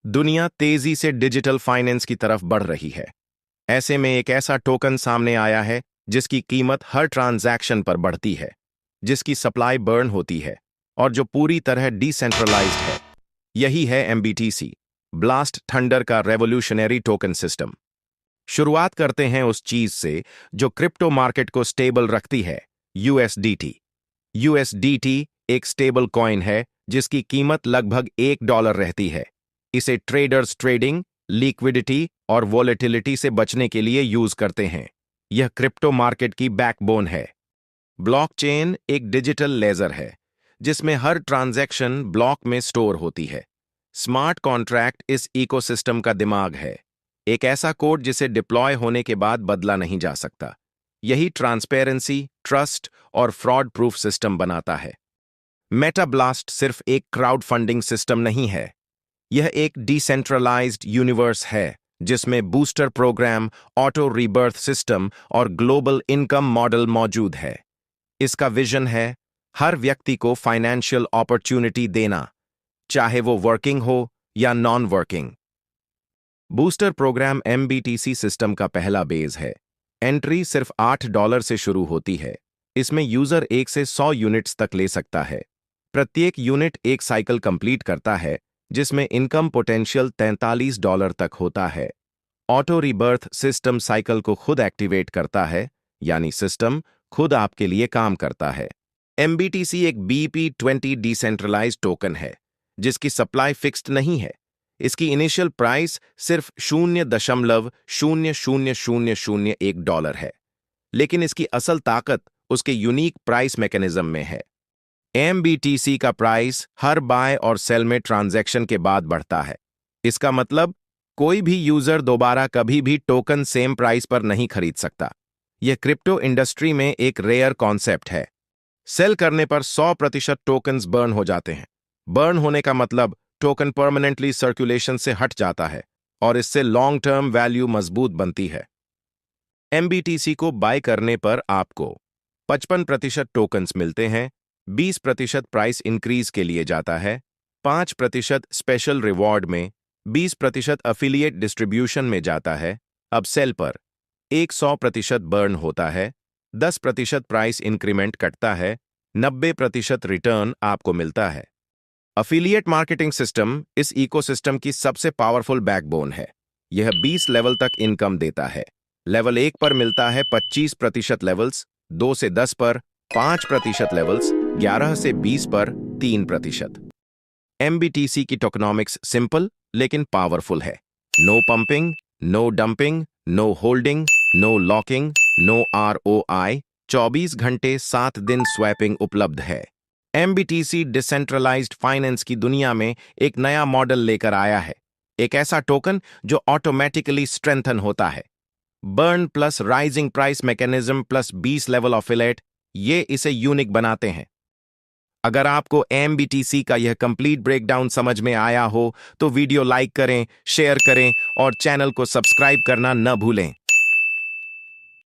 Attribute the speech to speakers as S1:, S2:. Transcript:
S1: दुनिया तेजी से डिजिटल फाइनेंस की तरफ बढ़ रही है। ऐसे में एक ऐसा टोकन सामने आया है जिसकी कीमत हर ट्रांजैक्शन पर बढ़ती है, जिसकी सप्लाई बर्न होती है और जो पूरी तरह डिसेंट्रलाइज्ड है। यही है एमबीटीसी, ब्लास्ट थंडर का रेवोल्यूशनरी टोकन सिस्टम। शुरुआत करते हैं उस चीज से जो क्रिप्टो मार्केट को स्टेबल रखती है, यूएसडीटी। यूएसडीटी एक स्टेबल कॉइन है जिसकी कीमत लगभग $1 रहती है। इसे ट्रेडर्स ट्रेडिंग, लिक्विडिटी और वॉलेटिलिटी से बचने के लिए यूज करते हैं। यह क्रिप्टो मार्केट की बैकबोन है। ब्लॉकचेन एक डिजिटल लेजर है जिसमें हर ट्रांजैक्शन ब्लॉक में स्टोर होती है। स्मार्ट कॉन्ट्रैक्ट इस इकोसिस्टम का दिमाग है, एक ऐसा कोड जिसे डिप्लॉय होने के बाद बदला नहीं जा सकता। यही ट्रांसपेरेंसी, ट्रस्ट और फ्रॉड प्रूफ सिस्टम बनाता है। मेटाब्लास्ट सिर्फ एक क्राउड फंडिंग सिस्टम नहीं है, यह एक डिसेंट्रलाइज्ड यूनिवर्स है जिसमें booster program, auto rebirth system और ग्लोबल इनकम मॉडल मौजूद है। इसका विजन है हर व्यक्ति को फाइनेंशियल अपॉर्चुनिटी देना, चाहे वो वर्किंग हो या non working. Booster program MBTC system का पहला बेस है। एंट्री सिर्फ $8 से शुरू होती है। इसमें यूजर 1 से 100 यूनिट्स तक ले सकता है। प्रत्येक यूनिट एक साइकिल कंप्लीट करता है जिसमें इनकम पोटेंशियल $43 तक होता है। ऑटो रिबर्थ सिस्टम साइकिल को खुद एक्टिवेट करता है, यानी सिस्टम खुद आपके लिए काम करता है। एमबीटीसी एक BP20 डिसेंट्रलाइज्ड टोकन है जिसकी सप्लाई फिक्स्ड नहीं है। इसकी इनिशियल प्राइस सिर्फ $0.00001 है, लेकिन इसकी असल ताकत उसके यूनिक प्राइस मैकेनिज्म में है। एमबीटीसी का प्राइस हर बाय और सेल में ट्रांजैक्शन के बाद बढ़ता है। इसका मतलब कोई भी यूजर दोबारा कभी भी टोकन सेम प्राइस पर नहीं खरीद सकता। यह क्रिप्टो इंडस्ट्री में एक रेयर कॉन्सेप्ट है। सेल करने पर 100% टोकन्स बर्न हो जाते हैं। बर्न होने का मतलब टोकन परमानेंटली सर्कुलेशन से हट जाता है और इससे लॉन्ग टर्म वैल्यू मजबूत बनती है। एमबीटीसी को बाय करने पर आपको 55% टोकन्स मिलते हैं, 20% प्राइस इंक्रीज के लिए जाता है, 5% स्पेशल रिवॉर्ड में, 20% अफिलिएट डिस्ट्रीब्यूशन में जाता है। अब सेल पर 100% बर्न होता है, 10% प्राइस इंक्रीमेंट कटता है, 90% रिटर्न आपको मिलता है। अफिलिएट मार्केटिंग सिस्टम इस इकोसिस्टम की सबसे पावरफुल बैकबोन है। यह 20 लेवल तक इनकम देता है। लेवल 1 पर मिलता है 25% लेवल्स, 2 से 10 पर 5% लेवल्स, 11 से 20 पर 3%। एमबीटीसी की टोकनॉमिक्स सिंपल लेकिन पावरफुल है। No pumping, no dumping, no holding, no locking, no ROI, 24 घंटे 7 दिन स्वैपिंग उपलब्ध है। एमबीटीसी डिसेंट्रलाइज्ड फाइनेंस की दुनिया में एक नया मॉडल लेकर आया है, एक ऐसा टोकन जो ऑटोमेटिकली स्ट्रेंथन होता है। Burn plus rising price mechanism plus 20 level affiliate, ये इसे यूनिक बनाते हैं। अगर आपको एमबीटीसी का यह कंप्लीट ब्रेकडाउन समझ में आया हो तो वीडियो लाइक करें, शेयर करें और चैनल को सब्सक्राइब करना न भूलें।